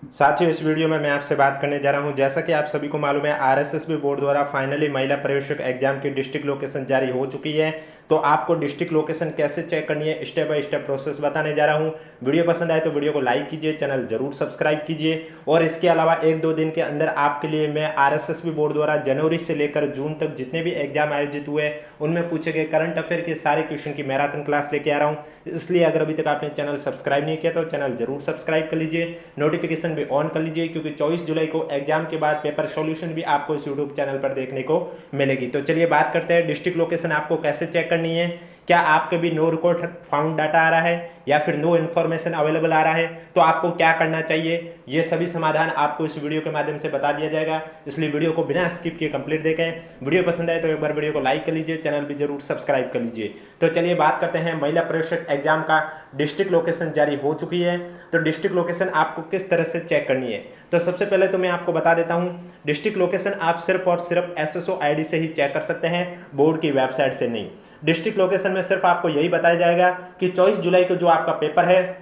साथियों, इस वीडियो में मैं आपसे बात करने जा रहा हूं। जैसा कि आप सभी को मालूम है, आरएसएसबी बोर्ड द्वारा फाइनली महिला प्रवेशक एग्जाम की डिस्ट्रिक्ट लोकेशन जारी हो चुकी है। तो आपको डिस्ट्रिक्ट लोकेशन कैसे चेक करनी है, स्टेप बाय स्टेप प्रोसेस बताने जा रहा हूं। वीडियो पसंद आए तो वीडियो को लाइक कीजिए, चैनल जरूर सब्सक्राइब कीजिए। और इसके अलावा 1-2 दिन के अंदर आपके लिए मैं आरएसएसबी बोर्ड द्वारा जनवरी से लेकर जून तक जितने भी एग्जाम आयोजित हुए उनमें पूछे गए करंट अफेयर के सारे क्वेश्चन की मैराथन क्लास लेके आ रहा हूं। इसलिए अगर अभी तक आपने चैनल सब्सक्राइब नहीं किया तो चैनल जरूर सब्सक्राइब कर लीजिए, नोटिफिकेशन भी ऑन कर लीजिए, क्योंकि 24 जुलाई को एग्जाम के बाद पेपर सॉल्यूशन भी आपको इस यूट्यूब चैनल पर देखने को मिलेगी। तो चलिए बात करते हैं डिस्ट्रिक्ट लोकेशन आपको कैसे चेक करनी है। क्या आपके भी नो रिकॉर्ड फाउंड डाटा आ रहा है या फिर नो इन्फॉर्मेशन अवेलेबल आ रहा है, तो आपको क्या करना चाहिए, ये सभी समाधान आपको इस वीडियो के माध्यम से बता दिया जाएगा। इसलिए वीडियो को बिना स्किप किए कंप्लीट देखें। वीडियो पसंद आए तो एक बार वीडियो को लाइक कर लीजिए, चैनल भी जरूर सब्सक्राइब कर लीजिए। तो चलिए बात करते हैं, महिला प्रवेशक एग्जाम का डिस्ट्रिक्ट लोकेशन जारी हो चुकी है। तो डिस्ट्रिक्ट लोकेशन आपको किस तरह से चेक करनी है, तो सबसे पहले तो मैं आपको बता देता हूं, डिस्ट्रिक्ट लोकेशन आप सिर्फ और सिर्फ एसएसओ आईडी से ही चेक कर सकते हैं, बोर्ड की वेबसाइट से नहीं। डिस्ट्रिक्ट लोकेशन में सिर्फ आपको यही बताया जाएगा कि 24 जुलाई को जो आपका पेपर है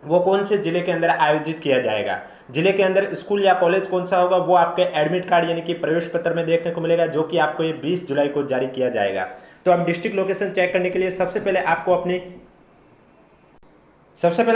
वो कौन से जिले के अंदर आयोजित किया जाएगा। जिले के अंदर स्कूल या कॉलेज कौन सा होगा वो आपके एडमिट कार्ड यानी कि प्रवेश पत्र में देखने को मिलेगा, जो कि आपको ये 20 जुलाई को जारी किया जाएगा। तो अब डिस्ट्रिक्ट लोकेशन चेक करने के लिए सबसे पहले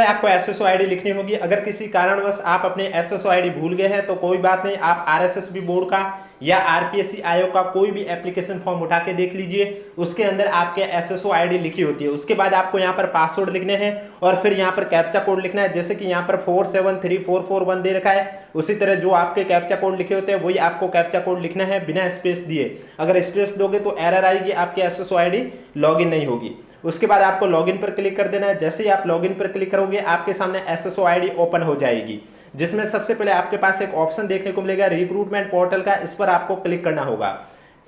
आपको एसएसओ आईडी लिखनी होगी। अगर किसी कारणवश आप अपने एसएसओ आईडी भूल गए हैं तो कोई बात नहीं, आप आरएसएसबी बोर्ड का या आरपीएससी आयोग का कोई भी एप्लीकेशन फॉर्म उठा के देख लीजिए, उसके अंदर आपके एसएसओ आईडी लिखी होती है। उसके बाद आपको यहाँ पर पासवर्ड लिखने हैं और फिर यहाँ पर कैप्चा कोड लिखना है। जैसे कि यहाँ पर 473441 दे रखा है, उसी तरह जो आपके कैप्चा कोड लिखे होते हैं वही आपको कैप्चा कोड लिखना है बिना स्पेस दिए। अगर स्पेस दोगे तो एरर आएगी, आपकी एसएसओ आईडी लॉगिन नहीं होगी। उसके बाद आपको लॉगिन पर क्लिक कर देना है। जैसे ही आप लॉगिन पर क्लिक करोगे आपके सामने एसएसओ आईडी ओपन हो जाएगी, जिसमें सबसे पहले आपके पास एक ऑप्शन देखने को मिलेगा रिक्रूटमेंट पोर्टल का, इस पर आपको क्लिक करना होगा।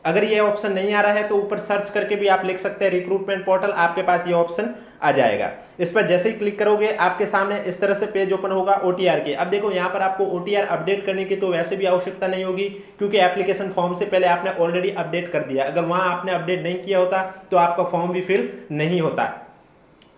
अगर ये ऑप्शन नहीं आ रहा है तो ऊपर सर्च करके भी आप लिख सकते हैं रिक्रूटमेंट पोर्टल, आपके पास ये ऑप्शन आ जाएगा। इस पर जैसे ही क्लिक करोगे आपके सामने इस तरह से पेज ओपन होगा ओटीआर के। अब देखो यहाँ पर आपको ओटीआर अपडेट करने की तो वैसे भी आवश्यकता नहीं होगी, क्योंकि एप्लीकेशन फॉर्म से पहले आपने ऑलरेडी अपडेट कर दिया। अगर वहां आपने अपडेट नहीं किया होता तो आपका फॉर्म भी फिल नहीं होता।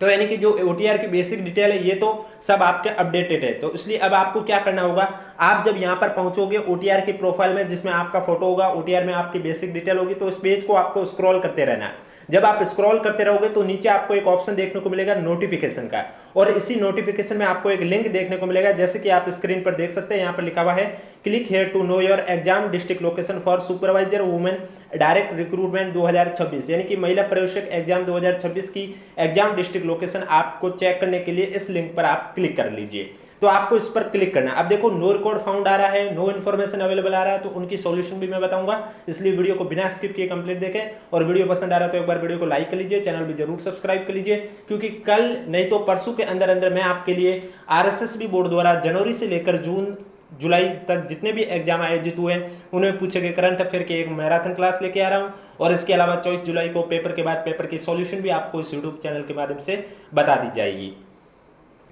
तो यानी कि जो ओटीआर की बेसिक डिटेल है ये तो सब आपके अपडेटेड है। तो इसलिए अब आपको क्या करना होगा, आप जब यहाँ पर पहुंचोगे ओटीआर की प्रोफाइल में जिसमें आपका फोटो होगा, ओटीआर में आपकी बेसिक डिटेल होगी, तो इस पेज को आपको स्क्रॉल करते रहना है। जब आप स्क्रॉल करते रहोगे तो नीचे आपको एक ऑप्शन देखने को मिलेगा नोटिफिकेशन का, और इसी नोटिफिकेशन में आपको एक लिंक देखने को मिलेगा। जैसे कि आप स्क्रीन पर देख सकते हैं, यहाँ पर लिखा हुआ है click here to know your exam district location for supervisor women direct recruitment 2026, यानी कि महिला प्रवेशक एग्जाम 2026 की एग्जाम डिस्ट्रिक्ट लोकेशन आपको चेक करने के लिए इस लिंक पर आप क्लिक कर लीजिए। तो आपको इस पर क्लिक करना है। अब देखो नो रिकॉर्ड फाउंड आ रहा है, नो इन्फॉर्मेशन अवेलेबल आ रहा है, तो उनकी सॉल्यूशन भी मैं बताऊंगा, इसलिए वीडियो को बिना स्किप किए कंप्लीट देखें। और वीडियो पसंद आ रहा है तो एक बार वीडियो को लाइक कर लीजिए, चैनल भी जरूर सब्सक्राइब कर लीजिए, क्योंकि कल नहीं तो परसों के अंदर अंदर मैं आपके लिए आरएसएसबी बोर्ड द्वारा जनवरी से लेकर जून जुलाई तक जितने भी एग्जाम आयोजित हुए उन्हें पूछे गए करंट अफेयर के एक मैराथन क्लास लेके आ रहा हूं। और इसके अलावा 24 जुलाई को पेपर के बाद पेपर की सॉल्यूशन भी आपको इस यूट्यूब चैनल के माध्यम से बता दी जाएगी।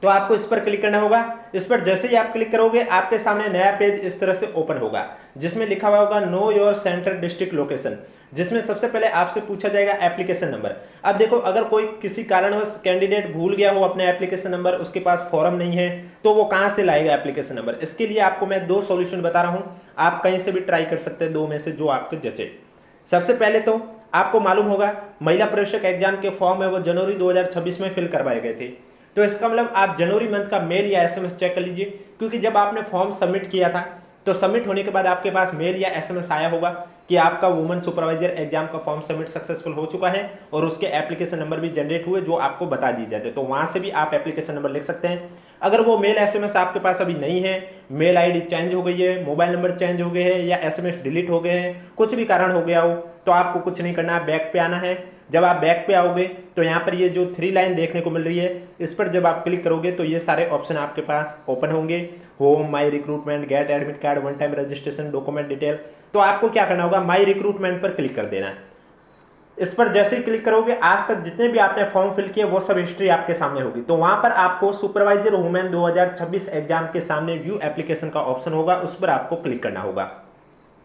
तो आपको इस पर क्लिक करना होगा। इस पर जैसे ही आप क्लिक करोगे आपके सामने नया पेज इस तरह से ओपन होगा, जिसमें लिखा हुआ होगा know your centre district location, जिसमें सबसे पहले आपसे पूछा जाएगा एप्लीकेशन नंबर। अब देखो अगर कोई किसी कारणवश कैंडिडेट भूल गया हो अपने एप्लीकेशन नंबर, उसके पास फॉर्म नहीं है, तो वो कहां से लाएगा एप्लीकेशन नंबर। इसके लिए आपको मैं 2 सॉल्यूशन बता रहा हूं, आप कहीं से भी ट्राई कर सकते हैं, 2 में से जो आपके जचे। सबसे पहले तो आपको मालूम होगा महिला प्रवेशक एग्जाम के फॉर्म है वो जनवरी 2026 में फिल करवाए गए थे। तो इसका मतलब आप जनवरी मंथ का मेल या एसएमएस चेक कर लीजिए, क्योंकि जब आपने फॉर्म सबमिट किया था तो सबमिट होने के बाद आपके पास मेल या एसएमएस आया होगा कि आपका वुमेन सुपरवाइजर एग्जाम का फॉर्म सबमिट सक्सेसफुल हो चुका है और उसके एप्लीकेशन नंबर भी जनरेट हुए जो आपको बता दी जाते हैं। तो वहां से भी आप एप्लीकेशन नंबर लिख सकते हैं। अगर वो मेल एसएमएस आपके पास अभी नहीं है, मेल आईडी चेंज हो गई है, मोबाइल नंबर चेंज हो गए हैं या एसएमएस डिलीट हो गए हैं, कुछ भी कारण हो गया हो, तो आपको कुछ नहीं करना है, बैक पे आना है। जब आप बैक पे आओगे तो यहाँ पर ये जो 3 लाइन देखने को मिल रही है, इस पर जब आप क्लिक करोगे तो ये सारे ऑप्शन आपके पास ओपन होंगे, home, my recruitment, get admit card, one time registration, document detail. तो आपको क्या करना होगा, माई रिक्रूटमेंट पर क्लिक कर देना है। इस पर जैसे ही क्लिक करोगे आज तक जितने भी आपने फॉर्म फिल किए वो सब हिस्ट्री आपके सामने होगी। तो वहां पर आपको सुपरवाइजर वुमेन 2026 एग्जाम के सामने व्यू एप्लीकेशन का ऑप्शन होगा, उस पर आपको क्लिक करना होगा।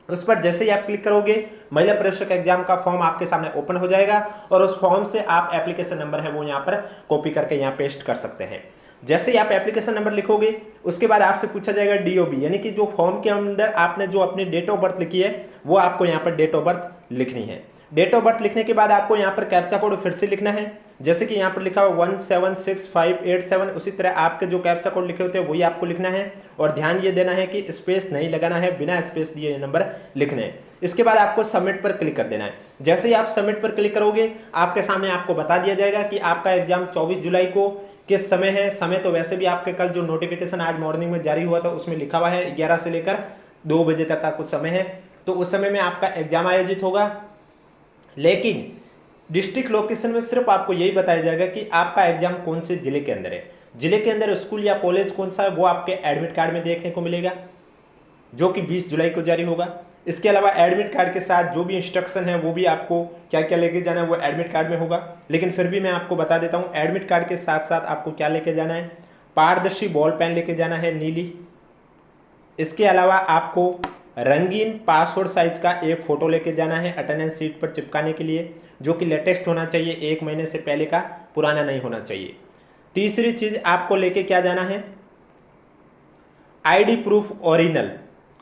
उस पर जैसे ही आप क्लिक करोगे महिला प्रवेशक एग्जाम का फॉर्म आपके सामने ओपन हो जाएगा और उस फॉर्म से आप एप्लीकेशन नंबर है वो यहाँ पर कॉपी करके यहाँ पेस्ट कर सकते हैं। जैसे ही आप एप्लीकेशन नंबर लिखोगे उसके बाद आपसे पूछा जाएगा डीओबी, यानी कि जो फॉर्म के अंदर आपने जो अपनी डेट ऑफ बर्थ लिखी है वो आपको यहाँ पर डेट ऑफ बर्थ लिखनी है। डेट ऑफ बर्थ लिखने के बाद आपको यहाँ पर कैप्चा कोड फिर से लिखना है, जैसे कि यहाँ पर लिखा हुआ 176587, उसी तरह आपके जो कैप्चा कोड लिखे होते हैं वही आपको लिखना है। और ध्यान ये देना है कि स्पेस नहीं लगाना है, बिना स्पेस दिए ये नंबर लिखने हैं। इसके बाद आपको सबमिट पर क्लिक कर देना है। जैसे ही आप सबमिट पर क्लिक करोगे आपके सामने आपको बता दिया जाएगा कि आपका एग्जाम 24 जुलाई को किस समय है। समय तो वैसे भी आपके कल जो नोटिफिकेशन आज मॉर्निंग में जारी हुआ था उसमें लिखा हुआ है 11 से लेकर 2 बजे तक का कुछ समय है, तो उस समय में आपका एग्जाम आयोजित होगा। लेकिन डिस्ट्रिक्ट लोकेशन में सिर्फ आपको यही बताया जाएगा कि आपका एग्जाम कौन से जिले के अंदर है। जिले के अंदर स्कूल या कॉलेज कौन सा है वो आपके एडमिट कार्ड में देखने को मिलेगा, जो कि 20 जुलाई को जारी होगा। इसके अलावा एडमिट कार्ड के साथ जो भी इंस्ट्रक्शन है वो भी आपको क्या क्या लेके जाना है वो एडमिट कार्ड में होगा। लेकिन फिर भी मैं आपको बता देता हूँ, एडमिट कार्ड के साथ साथ आपको क्या लेके जाना है, पारदर्शी बॉल पेन लेके जाना है नीली। इसके अलावा आपको रंगीन पासपोर्ट साइज का एक फोटो लेके जाना है अटेंडेंस शीट पर चिपकाने के लिए, जो कि लेटेस्ट होना चाहिए, 1 महीने से पहले का, पुराना नहीं होना चाहिए। तीसरी चीज आपको लेके क्या जाना है, ID proof original,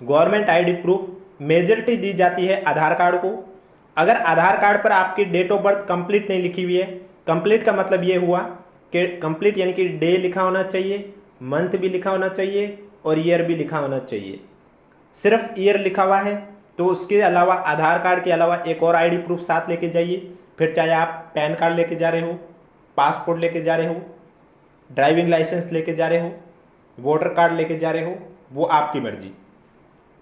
government ID proof. Majority दी जाती है आधार कार्ड को। अगर आधार कार्ड पर आपकी डेट ऑफ बर्थ कंप्लीट नहीं लिखी हुई है, कंप्लीट का मतलब ये हुआ कि कंप्लीट यानी कि डे लिखा होना चाहिए, मंथ भी लिखा होना चाहिए और ईयर भी लिखा होना चाहिए। सिर्फ ईयर लिखा हुआ है तो उसके अलावा आधार कार्ड के अलावा एक और आईडी प्रूफ साथ लेके जाइए। फिर चाहे आप पैन कार्ड लेके जा रहे हो, पासपोर्ट लेके जा रहे हो, ड्राइविंग लाइसेंस लेके जा रहे हो, वोटर कार्ड लेके जा रहे हो, वो आपकी मर्जी।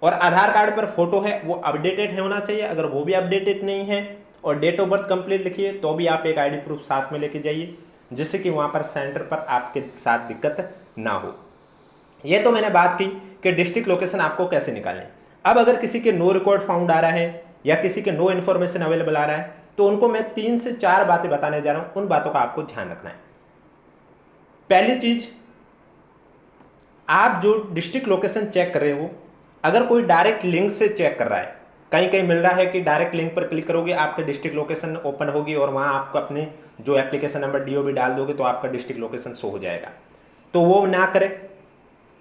और आधार कार्ड पर फोटो है वो अपडेटेड होना चाहिए। अगर वो भी अपडेटेड नहीं है और डेट ऑफ बर्थ कंप्लीट लिखी है तो भी आप एक आईडी प्रूफ साथ में लेके जाइए, जिससे कि वहाँ पर सेंटर पर आपके साथ दिक्कत ना हो। ये तो मैंने बात की कि डिस्ट्रिक्ट लोकेशन आपको कैसे निकालें। अब अगर किसी के नो रिकॉर्ड फाउंड आ रहा है या किसी के नो इन्फॉर्मेशन अवेलेबल आ रहा है तो उनको मैं 3 से 4 बातें बताने जा रहा हूं, उन बातों का आपको ध्यान रखना है। पहली चीज, आप जो डिस्ट्रिक्ट लोकेशन चेक कर रहे हो, अगर कोई डायरेक्ट लिंक से चेक कर रहा है, कहीं कहीं मिल रहा है कि डायरेक्ट लिंक पर क्लिक करोगे आपके डिस्ट्रिक्ट लोकेशन ओपन होगी और वहां आपको अपने जो एप्लीकेशन नंबर डीओबी डाल दोगे तो आपका डिस्ट्रिक्ट लोकेशन शो हो जाएगा, तो वो ना करें,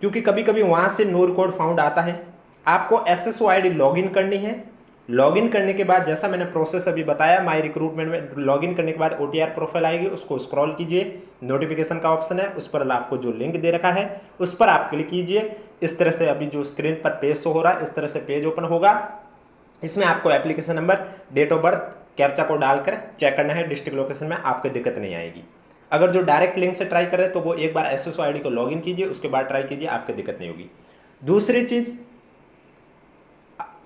क्योंकि कभी कभी वहां से नो रिकॉर्ड फाउंड आता है। आपको एसएसओ आईडी लॉगिन करनी है। लॉगिन करने के बाद जैसा मैंने प्रोसेस अभी बताया, माई रिक्रूटमेंट में लॉगिन करने के बाद ओटीआर प्रोफाइल आएगी, उसको स्क्रॉल कीजिए, नोटिफिकेशन का ऑप्शन है, उस पर आपको जो लिंक दे रखा है उस पर आप क्लिक कीजिए। इस तरह से अभी जो स्क्रीन पर पेज शो हो रहा है इस तरह से पेज ओपन होगा। इसमें आपको application number, date of birth, captcha को डालकर चेक करना है। डिस्ट्रिक्ट लोकेशन में आपको दिक्कत नहीं आएगी। अगर जो डायरेक्ट लिंक से ट्राई कर रहे हैं तो वो एक बार एसएसओ आईडी को लॉगिन कीजिए, उसके बाद ट्राई कीजिए, आपको दिक्कत नहीं होगी। दूसरी चीज,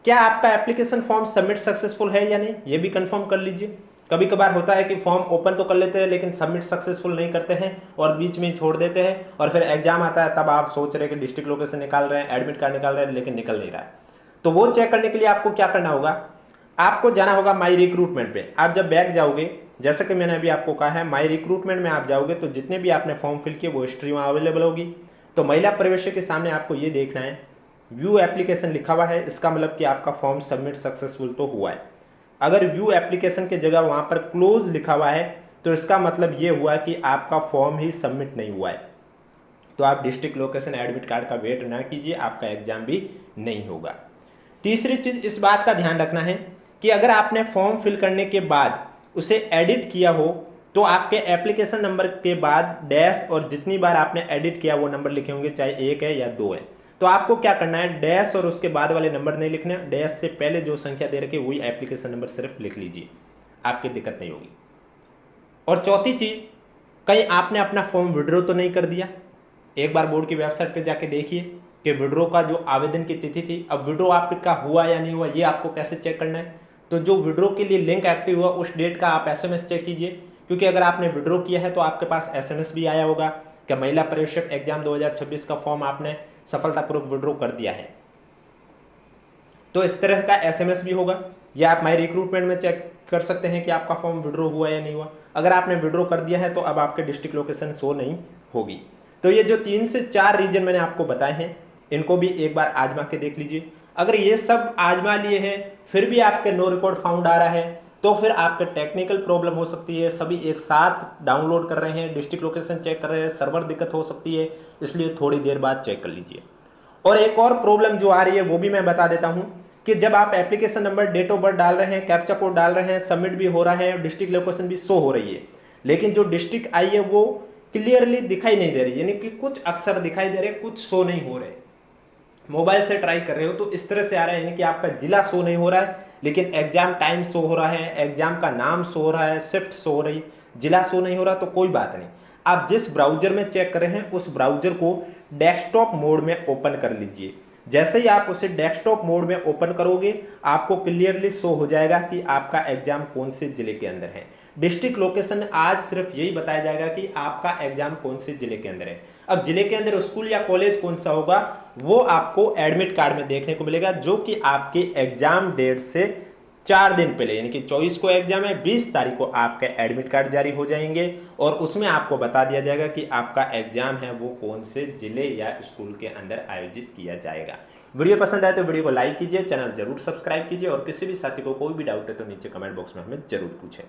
क्या आपका एप्लीकेशन फॉर्म सबमिट सक्सेसफुल है या नहीं, ये भी कंफर्म कर लीजिए। कभी कभार होता है कि फॉर्म ओपन तो कर लेते हैं लेकिन सबमिट सक्सेसफुल नहीं करते हैं और बीच में ही छोड़ देते हैं, और फिर एग्जाम आता है तब आप सोच रहे हैं कि डिस्ट्रिक्ट लोकेशन निकाल रहे हैं, एडमिट कार्ड निकाल रहे हैं, लेकिन निकल नहीं रहा है। तो वो चेक करने के लिए आपको क्या करना होगा, आपको जाना होगा माई रिक्रूटमेंट पे। आप जब बैक जाओगे, जैसे कि मैंने अभी आपको कहा है, माई रिक्रूटमेंट में आप जाओगे तो जितने भी आपने फॉर्म फिल किए वो हिस्ट्री वहाँ अवेलेबल होगी। तो महिला प्रवेश के सामने आपको ये देखना है, व्यू एप्लीकेशन लिखा हुआ है, इसका मतलब कि आपका फॉर्म सबमिट सक्सेसफुल तो हुआ है। अगर व्यू एप्लीकेशन की जगह वहाँ पर क्लोज लिखा हुआ है तो इसका मतलब ये हुआ कि आपका फॉर्म ही सबमिट नहीं हुआ है। तो आप डिस्ट्रिक्ट लोकेशन एडमिट कार्ड का वेट ना कीजिए, आपका एग्जाम भी नहीं होगा। तीसरी चीज़, इस बात का ध्यान रखना है कि अगर आपने फॉर्म फिल करने के बाद उसे एडिट किया हो तो आपके एप्लीकेशन नंबर के बाद डैश और जितनी बार आपने एडिट किया वो नंबर लिखे होंगे, चाहे 1 है या 2 है। तो आपको क्या करना है, डैश और उसके बाद वाले नंबर नहीं लिखने, डैश से पहले जो संख्या दे रखी है वही एप्लीकेशन नंबर सिर्फ लिख लीजिए, आपकी दिक्कत नहीं होगी। और चौथी चीज, कहीं आपने अपना फॉर्म विड्रॉ तो नहीं कर दिया। एक बार बोर्ड की वेबसाइट पर जाके देखिए कि विड्रॉ का जो आवेदन की तिथि थी, अब विड्रॉ आपका हुआ या नहीं हुआ ये आपको कैसे चेक करना है। तो जो विड्रॉ के लिए लिंक एक्टिव हुआ उस डेट का आप एसएमएस चेक कीजिए, क्योंकि अगर आपने विड्रॉ किया है तो आपके पास एसएमएस भी आया होगा कि महिला प्रवेशक एग्जाम 2026 का फॉर्म आपने सफलतापूर्वक विड्रॉ कर दिया है। तो इस तरह का एसएमएस भी होगा, या आप माई रिक्रूटमेंट में चेक कर सकते हैं कि आपका फॉर्म विड्रॉ हुआ या नहीं हुआ। अगर आपने विड्रॉ कर दिया है तो अब आपके डिस्ट्रिक्ट लोकेशन शो नहीं होगी। तो ये जो 3 से 4 रीजन मैंने आपको बताए हैं, इनको भी एक बार आजमा के देख लीजिए। अगर ये सब आजमा लिए हैं फिर भी आपके नो रिकॉर्ड फाउंड आ रहा है, तो फिर आपके टेक्निकल प्रॉब्लम हो सकती है, सभी एक साथ डाउनलोड कर रहे हैं, डिस्ट्रिक्ट लोकेशन चेक कर रहे हैं, सर्वर दिक्कत हो सकती है, इसलिए थोड़ी देर बाद चेक कर लीजिए। और एक और प्रॉब्लम जो आ रही है वो भी मैं बता देता हूं कि जब आप application number, date of birth डाल रहे हैं, कैप्चा कोड डाल रहे हैं, सबमिट भी हो रहा है, डिस्ट्रिक्ट लोकेशन भी शो हो रही है, लेकिन जो डिस्ट्रिक्ट आई है वो क्लियरली दिखाई नहीं दे रही, यानी कि कुछ अक्षर दिखाई दे रहे, कुछ शो नहीं हो रहे। मोबाइल से ट्राई कर रहे हो तो इस तरह से आ रहा है, यानी कि आपका जिला शो नहीं हो रहा है, लेकिन एग्जाम टाइम शो हो रहा है, एग्जाम का नाम शो हो रहा है, शिफ्ट शो हो रही, जिला शो नहीं हो रहा, तो कोई बात नहीं। आप जिस ब्राउजर में चेक कर रहे हैं उस ब्राउजर को डेस्कटॉप मोड में ओपन कर लीजिए। जैसे ही आप उसे डेस्कटॉप मोड में ओपन करोगे आपको क्लियरली शो हो जाएगा कि आपका एग्जाम कौन से जिले के अंदर है। डिस्ट्रिक्ट लोकेशन आज सिर्फ यही बताया जाएगा कि आपका एग्जाम कौन से जिले के अंदर है। अब जिले के अंदर स्कूल या कॉलेज कौन सा होगा वो आपको एडमिट कार्ड में देखने को मिलेगा, जो कि आपके एग्जाम डेट से 4 दिन पहले, यानी कि 24 को एग्जाम है, 20 तारीख को आपके एडमिट कार्ड जारी हो जाएंगे और उसमें आपको बता दिया जाएगा कि आपका एग्जाम है वो कौन से जिले या स्कूल के अंदर आयोजित किया जाएगा। वीडियो पसंद आए तो वीडियो को लाइक कीजिए, चैनल जरूर सब्सक्राइब कीजिए और किसी भी साथी को कोई भी डाउट है तो नीचे कमेंट बॉक्स में हमें जरूर पूछें।